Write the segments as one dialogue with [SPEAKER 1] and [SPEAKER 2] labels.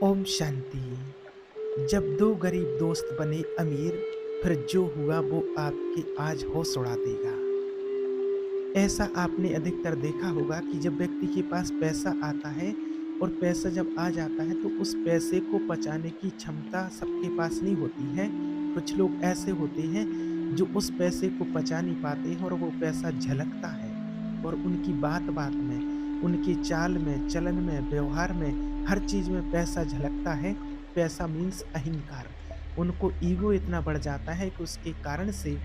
[SPEAKER 1] ओम शांति। जब दो गरीब दोस्त बने अमीर, फिर जो हुआ वो आपके आज होश उड़ा देगा। ऐसा आपने अधिकतर देखा होगा कि जब व्यक्ति के पास पैसा आता है और पैसा जब आ जाता है तो उस पैसे को पचाने की क्षमता सबके पास नहीं होती है। कुछ लोग ऐसे होते हैं जो उस पैसे को पचा नहीं पाते हैं और वो पैसा झलकता है और उनकी बात-बात में, उनकी चाल में, चलन में, व्यवहार में, हर चीज़ में पैसा झलकता है। पैसा मीन्स अहंकार। उनको ईगो इतना बढ़ जाता है कि उसके कारण से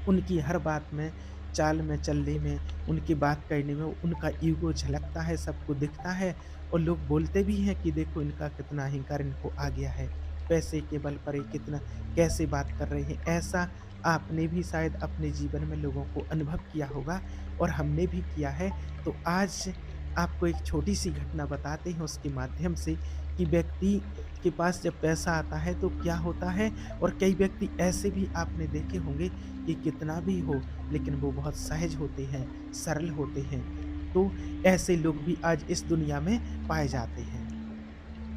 [SPEAKER 1] उनकी हर बात में, चाल में, चलने में, उनकी बात करने में उनका ईगो झलकता है, सबको दिखता है और लोग बोलते भी हैं कि देखो इनका कितना अहंकार इनको आ गया है। पैसे के बल पर ये कितना कैसे बात कर रहे हैं। ऐसा आपने भी शायद अपने जीवन में लोगों को अनुभव किया होगा और हमने भी किया है। तो आज आपको एक छोटी-सी घटना बताते हैं उसके माध्यम से कि व्यक्ति के पास जब पैसा आता है तो क्या होता है और कई व्यक्ति ऐसे भी आपने देखे होंगे कि कितना भी हो लेकिन वो बहुत सहज होते हैं, सरल होते हैं। तो ऐसे लोग भी आज इस दुनिया में पाए जाते हैं।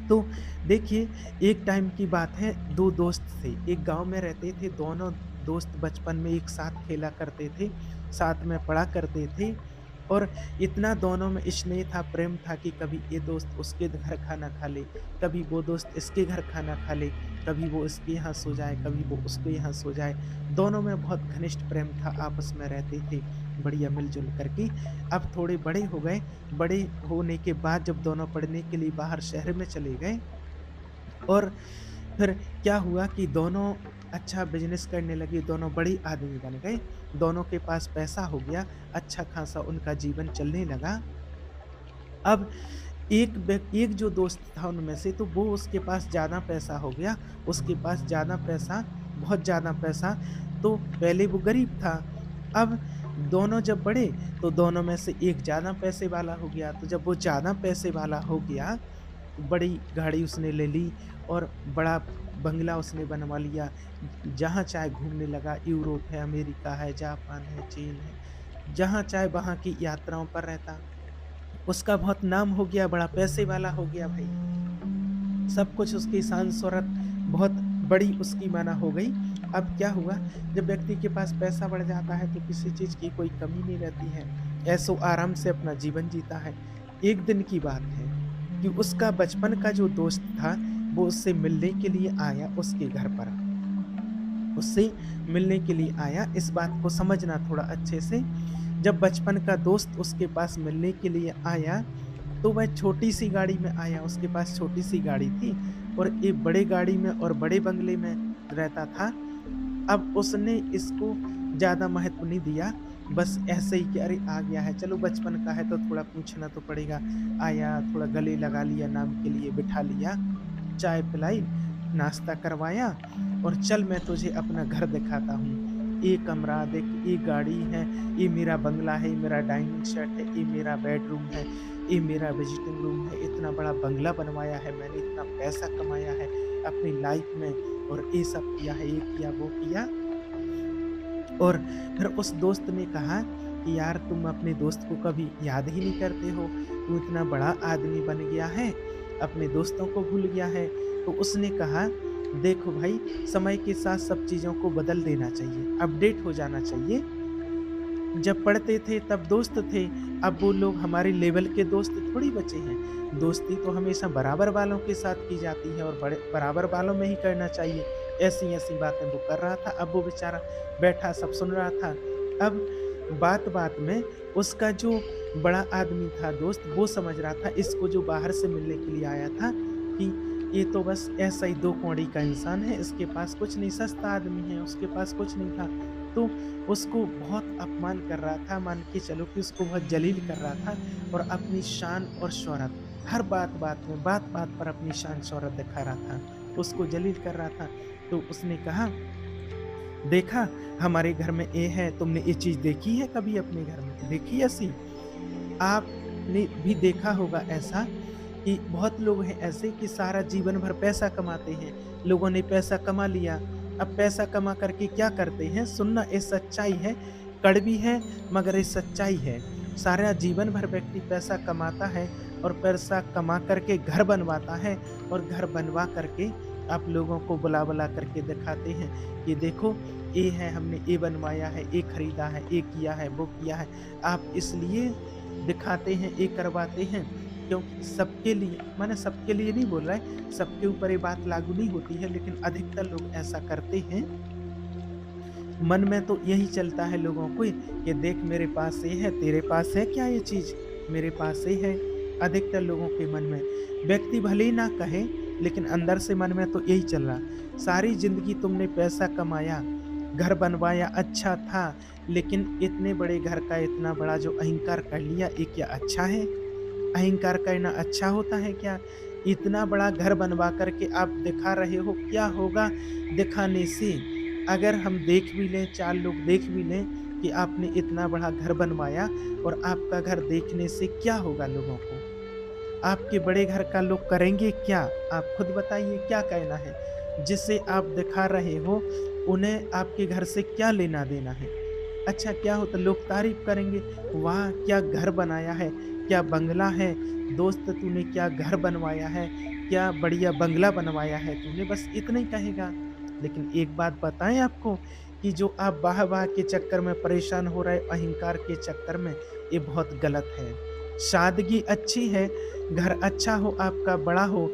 [SPEAKER 1] तो देखिए, एक टाइम की बात है, 2 दोस्त थे, एक गाँव में रहते थे, दोनों दोस्त बचपन में एक साथ खेला करते थे, साथ में पढ़ा करते थे और इतना दोनों में स्नेह था, प्रेम था कि कभी ये दोस्त उसके घर खाना खा ले, कभी वो दोस्त इसके घर खाना खा ले, कभी वो इसके यहाँ सो जाए, कभी वो उसके यहाँ सो जाए। दोनों में बहुत घनिष्ठ प्रेम था, आपस में रहते थे, बढ़िया मिल-जुल कर के। अब थोड़े बड़े हो गए, बड़े होने के बाद जब दोनों पढ़ने के लिए बाहर शहर में चले गए और फिर क्या हुआ कि दोनों अच्छा बिज़नेस करने लगे, दोनों बड़े आदमी बन गए, दोनों के पास पैसा हो गया, अच्छा खासा उनका जीवन चलने लगा। अब एक जो दोस्त था उनमें से तो वो उसके पास ज़्यादा पैसा हो गया, उसके पास ज़्यादा पैसा, बहुत ज़्यादा पैसा, तो पहले वो गरीब था। अब दोनों जब बढ़े तो दोनों में से एक ज़्यादा पैसे वाला हो गया, तो जब वो ज़्यादा पैसे वाला हो गया, तो बड़ी गाड़ी उसने ले ली और बड़ा बंगला उसने बनवा लिया। जहाँ चाहे घूमने लगा, यूरोप है, अमेरिका है, जापान है, चीन है, जहाँ चाहे वहाँ की यात्राओं पर रहता। उसका बहुत नाम हो गया, बड़ा पैसे वाला हो गया भाई। सब कुछ उसकी शान-शौहरत बहुत बड़ी उसकी माना हो गई। अब क्या हुआ, जब व्यक्ति के पास पैसा बढ़ जाता है तो किसी चीज़ की कोई कमी नहीं रहती है। ऐशो-आराम से अपना जीवन जीता है। एक दिन की बात है कि उसका बचपन का जो दोस्त था, वो उससे मिलने के लिए आया उसके घर पर। उससे मिलने के लिए आया, इस बात को समझना थोड़ा अच्छे से। जब बचपन का दोस्त उसके पास मिलने के लिए आया, तो वह छोटी-सी गाड़ी में आया, उसके पास छोटी-सी गाड़ी थी और एक बड़े गाड़ी में और बड़े बंगले में रहता था। अब उसने इसको ज़्यादा महत्व नहीं दिया, बस ऐसे ही कि अरे आ गया है, चलो बचपन का है तो थोड़ा पूछना तो पड़ेगा। आया, थोड़ा गले लगा लिया नाम के लिए, बिठा लिया, चाय पिलाई, नाश्ता करवाया और चल मैं तुझे अपना घर दिखाता हूँ। ये कमरा देख, ये गाड़ी है, ये मेरा बंगला है, ये मेरा डाइनिंग सेट है, ये मेरा बेडरूम है, ये मेरा विज़िटिंग रूम है, इतना बड़ा बंगला बनवाया है मैंने, इतना पैसा कमाया है अपनी लाइफ़ में और ये सब किया है, ये किया, वो किया। और फिर उस दोस्त ने कहा कि यार तुम अपने दोस्त को कभी याद ही नहीं करते हो, तू इतना बड़ा आदमी बन गया है, अपने दोस्तों को भूल गया है। तो उसने कहा, देखो भाई, समय के साथ सब चीज़ों को बदल देना चाहिए, अपडेट हो जाना चाहिए। जब पढ़ते थे तब दोस्त थे, अब वो लोग हमारे लेवल के दोस्त थोड़ी बचे हैं। दोस्ती तो हमेशा बराबर वालों के साथ की जाती है और बड़े बराबर वालों में ही करना चाहिए। ऐसी-ऐसी बातें वो कर रहा था, अब वो बेचारा बैठा सब सुन रहा था। अब बात-बात में उसका जो बड़ा आदमी था दोस्त, वो समझ रहा था इसको जो बाहर से मिलने के लिए आया था कि ये तो बस ऐसा ही 2 कौड़ी का इंसान है, इसके पास कुछ नहीं, सस्ता आदमी है, उसके पास कुछ नहीं था। तो उसको बहुत अपमान कर रहा था, मान के चलो कि उसको बहुत जलील कर रहा था और अपनी शान और शौहरत, हर बात-बात में, बात-बात पर अपनी शान शौहरत दिखा रहा था, उसको जलील कर रहा था। तो उसने कहा, देखा हमारे घर में ये है, तुमने ये चीज़ देखी है कभी अपने घर में? देखी ऐसी? आपने भी देखा होगा ऐसा कि बहुत लोग हैं ऐसे कि सारा जीवन भर पैसा कमाते हैं। लोगों ने पैसा कमा लिया, अब पैसा कमा करके क्या करते हैं? सुनना, ये सच्चाई है, कड़वी है मगर ये सच्चाई है। सारा जीवन भर व्यक्ति पैसा कमाता है, और पैसा कमा करके घर बनवाता है और घर बनवा करके आप लोगों को बुला-बुला करके दिखाते हैं, ये देखो ये है, हमने ये बनवाया है, ये खरीदा है, ये किया है, वो किया है। आप इसलिए दिखाते हैं, ये करवाते हैं क्योंकि सबके लिए, माने सबके लिए नहीं बोल रहा है, सबके ऊपर ये बात लागू नहीं होती है, लेकिन अधिकतर लोग ऐसा करते हैं। मन में तो यही चलता है लोगों को कि देख मेरे पास ये है, तेरे पास है क्या ये चीज़? मेरे पास ये है। अधिकतर लोगों के मन में, व्यक्ति भले ही ना कहे, लेकिन अंदर से मन में तो यही चल रहा। सारी ज़िंदगी तुमने पैसा कमाया, घर बनवाया, अच्छा था, लेकिन इतने बड़े घर का इतना बड़ा जो अहंकार कर लिया, ये क्या अच्छा है? अहंकार करना अच्छा होता है क्या? इतना बड़ा घर बनवा कर के आप दिखा रहे हो, क्या होगा दिखाने से? अगर हम देख भी लें, 4 लोग देख भी लें कि आपने इतना बड़ा घर बनवाया, और आपका घर देखने से क्या होगा लोगों को? आपके बड़े घर का लोग करेंगे क्या? आप खुद बताइए, क्या कहना है? जिसे आप दिखा रहे हो, उन्हें आपके घर से क्या लेना-देना है? अच्छा क्या होता, लोग तारीफ़ करेंगे, वाह! क्या घर बनाया है, क्या बंगला है, दोस्त तूने क्या घर बनवाया है, क्या बढ़िया बंगला बनवाया है तूने, बस इतना ही कहेगा। लेकिन एक बात बताएँ आपको कि जो आप वाह-वाह के चक्कर में परेशान हो रहे, अहंकार के चक्कर में, ये बहुत गलत है। सादगी अच्छी है, घर अच्छा हो, आपका बड़ा हो,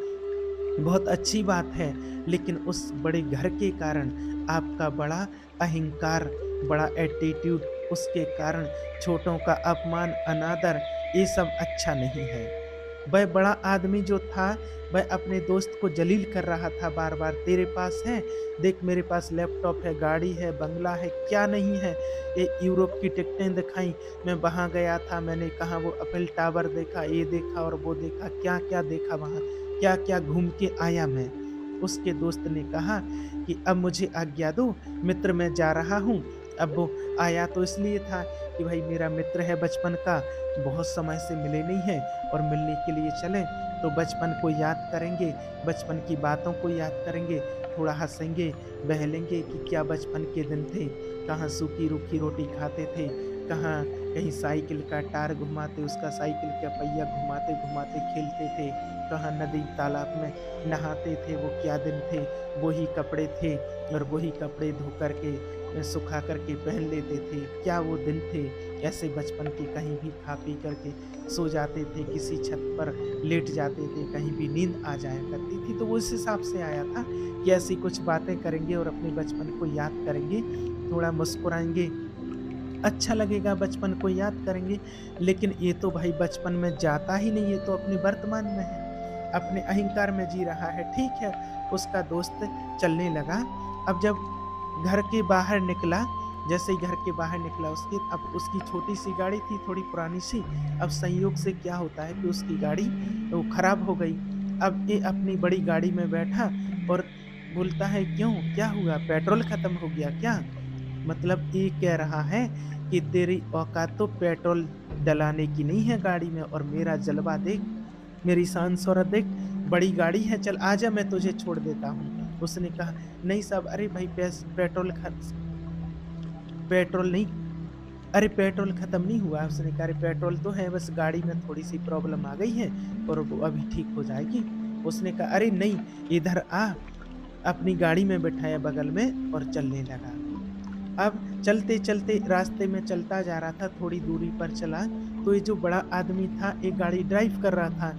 [SPEAKER 1] बहुत अच्छी बात है, लेकिन उस बड़े घर के कारण आपका बड़ा अहंकार, बड़ा एटीट्यूड, उसके कारण छोटों का अपमान, अनादर, ये सब अच्छा नहीं है। वह बड़ा आदमी जो था, वह अपने दोस्त को जलील कर रहा था बार-बार, तेरे पास है? देख मेरे पास लैपटॉप है, गाड़ी है, बंगला है, क्या नहीं है? ये यूरोप की टिकटें दिखाई, मैं वहाँ गया था, मैंने कहा वो एफिल टावर देखा, ये देखा और वो देखा, क्या-क्या देखा वहाँ, क्या-क्या घूम के आया मैं। उसके दोस्त ने कहा कि अब मुझे आज्ञा दो, मित्र मैं जा रहा हूँ। अब वो आया तो इसलिए था कि भाई मेरा मित्र है बचपन का, बहुत समय से मिले नहीं हैं, और मिलने के लिए चले तो बचपन को याद करेंगे, बचपन की बातों को याद करेंगे, थोड़ा हँसेंगे, बहलेंगे कि क्या बचपन के दिन थे, कहाँ सूखी-रूखी रोटी खाते थे, कहाँ कहीं साइकिल का टायर घुमाते, उसका साइकिल का पहिया घुमाते-घुमाते खेलते थे, कहाँ नदी तालाब में नहाते थे, वो क्या दिन थे, वही कपड़े थे और वही कपड़े धो कर के सुखा कर के पहन लेते थे, क्या वो दिन थे। ऐसे बचपन के कहीं भी खा पी कर के सो जाते थे, किसी छत पर लेट जाते थे, कहीं भी नींद आ जाया करती थी, तो वो इस हिसाब से आया था कि ऐसी कुछ बातें करेंगे और अपने बचपन को याद करेंगे, थोड़ा मुस्कुराएँगे, अच्छा लगेगा, बचपन को याद करेंगे। लेकिन ये तो भाई बचपन में जाता ही नहीं, है तो अपने वर्तमान में है, अपने अहंकार में जी रहा है। ठीक है, उसका दोस्त चलने लगा। अब जब घर के बाहर निकला, जैसे ही घर के बाहर निकला उसके, अब उसकी छोटी-सी गाड़ी थी, थोड़ी पुरानी-सी। अब संयोग से क्या होता है कि उसकी गाड़ी वो खराब हो गई। अब ये अपनी बड़ी गाड़ी में बैठा और बोलता है, "क्यों? क्या हुआ? पेट्रोल खत्म हो गया क्या?" मतलब ये कह रहा है कि तेरी औकात तो पेट्रोल डलाने की नहीं है गाड़ी में, और मेरा जलवा देख, मेरी शान शौहरत देख, बड़ी गाड़ी है, चल आजा मैं तुझे छोड़ देता हूँ। उसने कहा, नहीं साहब, अरे भाई पेट्रोल नहीं, अरे पेट्रोल खत्म नहीं हुआ है। उसने कहा, अरे पेट्रोल तो है, बस गाड़ी में थोड़ी-सी प्रॉब्लम आ गई है और वो अभी ठीक हो जाएगी। उसने कहा, अरे नहीं, इधर आ, अपनी गाड़ी में बिठाया बगल में और चलने लगा। अब चलते-चलते रास्ते में चलता जा रहा था, थोड़ी दूरी पर चला, तो ये जो बड़ा आदमी था, एक गाड़ी ड्राइव कर रहा था।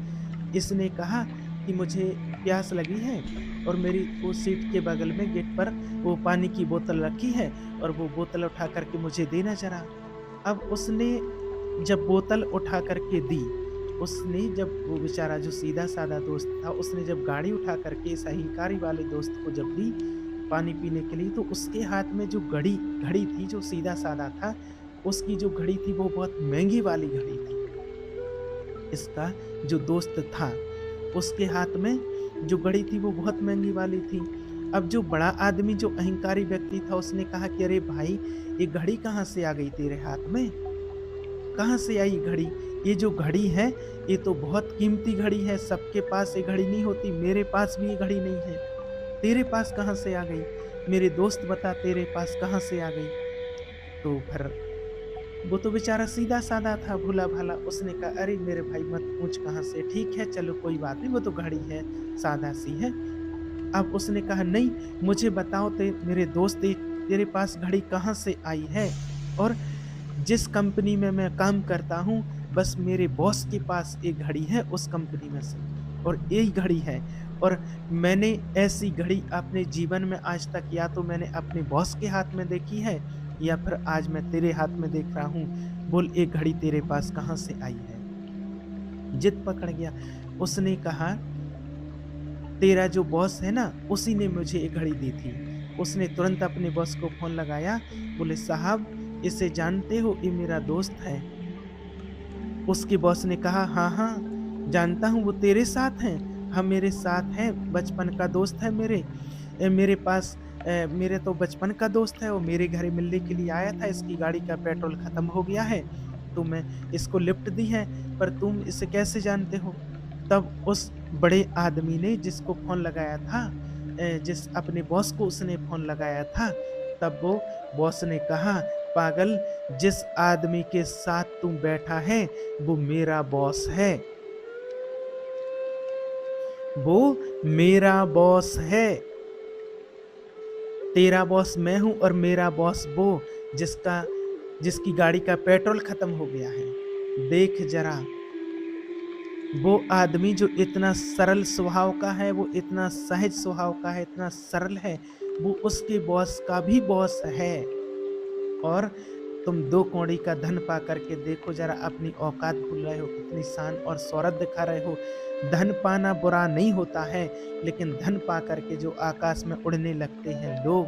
[SPEAKER 1] इसने कहा कि मुझे प्यास लगी है, और मेरी वो सीट के बगल में गेट पर वो पानी की बोतल रखी है, और वो बोतल उठा कर के मुझे देना ज़रा। अब उसने जब बोतल उठा कर के दी, उसने जब वो बेचारा जो सीधा-साधा दोस्त था, उसने जब गाड़ी उठा कर के इस अहंकारी वाले दोस्त को जब दी पानी पीने के लिए, तो उसके हाथ में जो घड़ी घड़ी थी, जो सीधा-साधा था, उसकी जो घड़ी थी वो बहुत महँगी वाली घड़ी थी। इसका जो दोस्त था, उसके हाथ में जो घड़ी थी वो बहुत महँगी वाली थी। अब जो बड़ा आदमी, जो अहंकारी व्यक्ति था, उसने कहा कि अरे भाई, ये घड़ी कहाँ से आ गई तेरे हाथ में? कहाँ से आई घड़ी? ये जो घड़ी है, ये तो बहुत कीमती घड़ी है, सबके पास ये घड़ी नहीं होती, मेरे पास भी ये घड़ी नहीं है। तेरे पास कहाँ से आ गई? मेरे दोस्त बता, तेरे पास कहाँ से आ गई? तो फिर वो तो बेचारा सीधा-साधा था, भोला-भाला। उसने कहा, "अरे मेरे भाई मत पूछ कहाँ से, ठीक है चलो कोई बात नहीं, वो तो घड़ी है, सादा-सी है।" अब उसने कहा, "नहीं, मुझे बताओ मेरे दोस्त तेरे पास घड़ी कहाँ से आई है? और जिस कंपनी में मैं काम करता हूँ, बस मेरे बॉस के पास एक घड़ी है उस कंपनी में से, और यही घड़ी है। और मैंने ऐसी घड़ी अपने जीवन में आज तक या तो मैंने अपने बॉस के हाथ में देखी है, या फिर आज मैं तेरे हाथ में देख रहा हूँ। बोल ये घड़ी तेरे पास कहाँ से आई है?" जिद पकड़ गया। उसने कहा, "तेरा जो बॉस है ना, उसी ने मुझे ये घड़ी दी थी।" उसने तुरंत अपने बॉस को फ़ोन लगाया, बोले, "साहब, इसे जानते हो? ये मेरा दोस्त है।" उसके बॉस ने कहा, "हाँ, हाँ, जानता हूँ, वो तेरे साथ हैं?" "हाँ, मेरे साथ है, बचपन का दोस्त है मेरे। मेरे पास मेरे तो बचपन का दोस्त है, वो मेरे घर मिलने के लिए आया था, इसकी गाड़ी का पेट्रोल खत्म हो गया है, तो मैं इसको लिफ्ट दी है, पर तुम इसे कैसे जानते हो?" तब उस बड़े आदमी ने जिसको फ़ोन लगाया था, जिस अपने बॉस को उसने फ़ोन लगाया था, तब वो बॉस ने कहा, "पागल, जिस आदमी के साथ तू बैठा है, वो मेरा बॉस है। वो मेरा बॉस है। तेरा बॉस मैं हूँ और मेरा बॉस वो, जिसकी गाड़ी का पेट्रोल खत्म हो गया है। देख जरा, वो आदमी जो इतना सरल स्वभाव का है, वो इतना सहज स्वभाव का है, इतना सरल है, वो उसके बॉस का भी बॉस है। और तुम 2 कौड़ी का धन पा कर के देखो जरा, अपनी औकात भूल रहे हो, कितनी शान और शौहरत दिखा रहे हो। धन पाना बुरा नहीं होता है, लेकिन धन पा कर के जो आकाश में उड़ने लगते हैं लोग,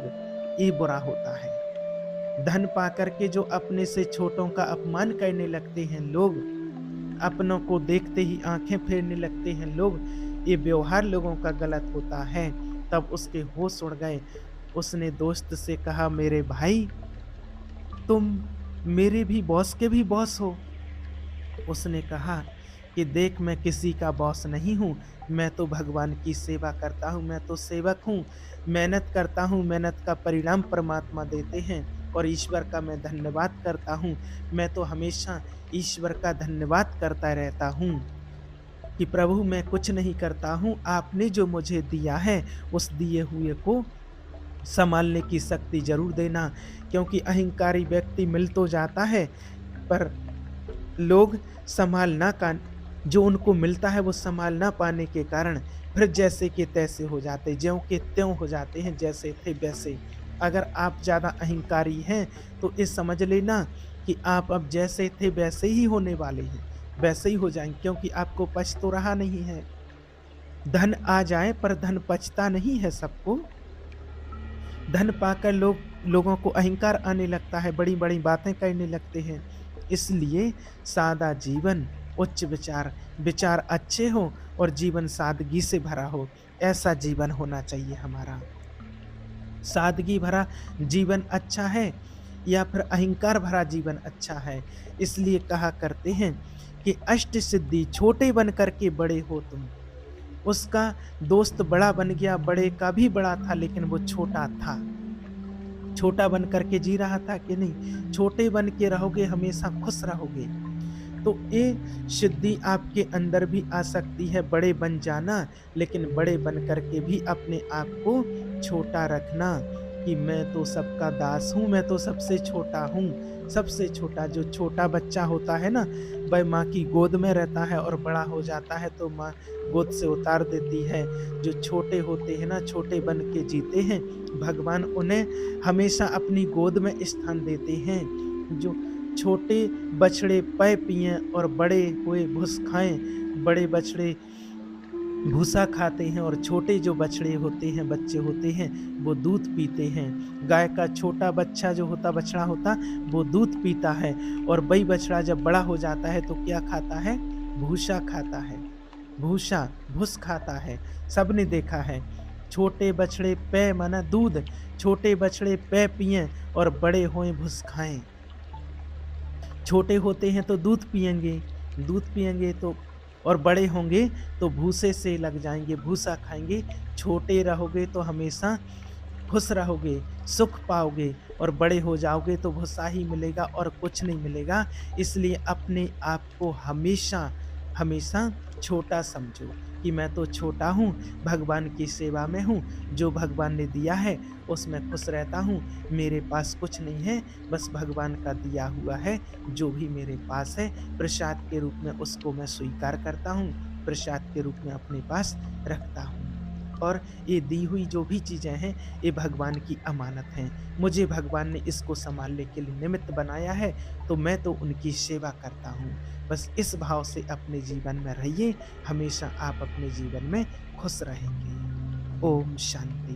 [SPEAKER 1] ये बुरा होता है। धन पा कर के जो अपने से छोटों का अपमान करने लगते हैं लोग, अपनों को देखते ही आँखें फेरने लगते हैं लोग, ये व्यवहार लोगों का गलत होता है। तब उसके होश उड़ गए। उसने दोस्त से कहा, "मेरे भाई, तुम मेरे भी बॉस के भी बॉस हो?" उसने कहा कि, "देख, मैं किसी का बॉस नहीं हूँ, मैं तो भगवान की सेवा करता हूँ, मैं तो सेवक हूँ, मेहनत करता हूँ, मेहनत का परिणाम परमात्मा देते हैं और ईश्वर का मैं धन्यवाद करता हूँ। मैं तो हमेशा ईश्वर का धन्यवाद करता रहता हूँ कि प्रभु मैं कुछ नहीं करता हूँ, आपने जो मुझे दिया है, उस दिए हुए को सँभालने की शक्ति ज़रूर देना।" क्योंकि अहंकारी व्यक्ति मिल तो जाता है, पर लोग सँभाल ना का जो उनको मिलता है वो सँभाल ना पाने के कारण फिर जैसे के तैसे हो जाते, ज्यों के त्यों हो जाते हैं, जैसे थे वैसे। अगर आप ज़्यादा अहंकारी हैं, तो ये समझ लेना कि आप अब जैसे थे वैसे ही होने वाले हैं, वैसे ही हो जाएँगे, क्योंकि आपको पच तो रहा नहीं है। धन आ जाए पर धन पचता नहीं है सबको। धन पाकर लोगों को अहंकार आने लगता है, बड़ी-बड़ी बातें करने लगते हैं। इसलिए सादा जीवन, उच्च विचार, विचार अच्छे हों और जीवन सादगी से भरा हो, ऐसा जीवन होना चाहिए हमारा। सादगी भरा जीवन अच्छा है या फिर अहंकार भरा जीवन अच्छा है? इसलिए कहा करते हैं कि अष्ट सिद्धि छोटे बन कर के बड़े हो तुम। उसका दोस्त बड़ा बन गया, बड़े का भी बड़ा था लेकिन वो छोटा था। छोटा बन कर के जी रहा था कि नहीं? छोटे बन के रहोगे, हमेशा खुश रहोगे। तो ये सिद्धि आपके अंदर भी आ सकती है, बड़े बन जाना, लेकिन बड़े बन कर के भी अपने आप को छोटा रखना कि मैं तो सबका दास हूँ, मैं तो सबसे छोटा हूँ। सबसे छोटा जो छोटा बच्चा होता है ना, वह माँ की गोद में रहता है और बड़ा हो जाता है तो माँ गोद से उतार देती है। जो छोटे होते हैं ना, छोटे बन के जीते हैं, भगवान उन्हें हमेशा अपनी गोद में स्थान देते हैं। जो छोटे बछड़े पै पिएँ और बड़े हुए भुस खाएँ, बड़े बछड़े भूसा खाते हैं और छोटे जो बछड़े होते हैं, बच्चे होते हैं, वो दूध पीते हैं। गाय का छोटा बच्चा जो होता बछड़ा होता, वो दूध पीता है और वही बछड़ा जब बड़ा हो जाता है तो क्या खाता है? भूसा खाता है। भूसा, भुस खाता है, सबने देखा है। छोटे बछड़े पै माना दूध, छोटे बछड़े पै पिएँ और बड़े होएँ भुस खाएँ। छोटे होते हैं तो दूध पिएँगे तो और बड़े होंगे तो भूसे से लग जाएँगे, भूसा खाएँगे। छोटे रहोगे तो हमेशा खुश रहोगे, सुख पाओगे और बड़े हो जाओगे तो भूसा ही मिलेगा और कुछ नहीं मिलेगा। इसलिए अपने आप को हमेशा, हमेशा छोटा समझो कि मैं तो छोटा हूँ, भगवान की सेवा में हूँ, जो भगवान ने दिया है उसमें खुश रहता हूँ। मेरे पास कुछ नहीं है, बस भगवान का दिया हुआ है, जो भी मेरे पास है प्रसाद के रूप में उसको मैं स्वीकार करता हूँ, प्रसाद के रूप में अपने पास रखता हूँ। और ये दी हुई जो भी चीज़ें हैं, ये भगवान की अमानत हैं। मुझे भगवान ने इसको सँभालने के लिए निमित्त बनाया है, तो मैं तो उनकी सेवा करता हूँ। बस इस भाव से अपने जीवन में रहिए, हमेशा आप अपने जीवन में खुश रहेंगे। ओम शांति।